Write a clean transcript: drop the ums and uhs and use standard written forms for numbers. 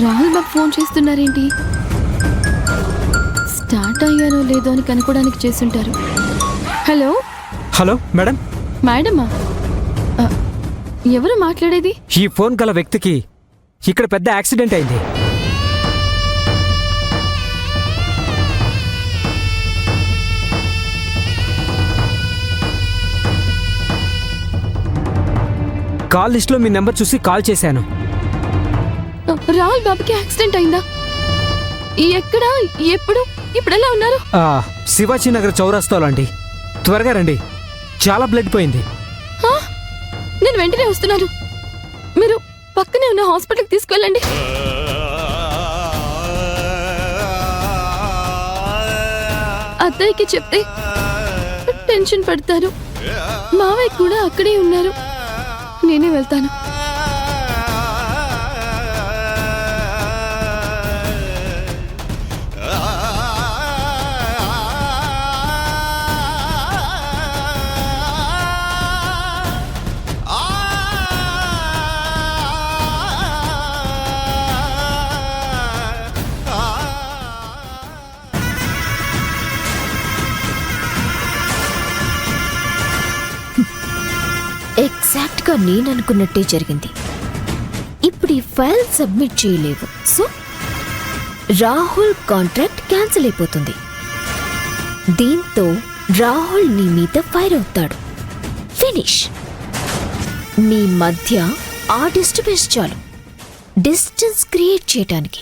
Rahul Babu phone చేస్తున్నారేంటి? Start అయ్యారో లేదో అని కనుక్కోడానికి చేస్తుంటారు. Hello hello madam. మేడమా? ఎవరు మాట్లాడేది? ఈ ఫోన్ గల వ్యక్తికి ఇక్కడ పెద్ద యాక్సిడెంట్ అయింది. కాల్ లిస్ట్లో మీ నెంబర్ చూసి కాల్ చేశాను. రాహుల్ బాబుకి యాక్సిడెంట్ అయిందా? ఎక్కడ? ఎప్పుడు? ఇప్పుడు ఎలా ఉన్నారు? శివాజీ నగర్ చౌరస్తాలో అండి. త్వరగా రండి, చాలా బ్లడ్ పోయింది. నేను వెంటనే వస్తున్నాను. మీరు పక్కనే ఉన్న హాస్పిటల్కి తీసుకెళ్ళండి. అత్తయ్యకి చెప్తే టెన్షన్ పడతారు. మావయ్య కూడా అక్కడే ఉన్నారు. నేనే వెళ్తాను. ఎగ్జాక్ట్ గా నేను అనుకున్నట్టే జరిగింది. ఇప్పుడు ఈ ఫైల్ సబ్మిట్ చేయలేవు. సో రాహుల్ కాంట్రాక్ట్ క్యాన్సిల్ అయిపోతుంది. దీంతో రాహుల్ నీ మీద ఫైర్ అవుతాడు. ఫినిష్. మీ మధ్య ఆ డిస్టర్బెన్స్ చాలు డిస్టెన్స్ క్రియేట్ చేయడానికి.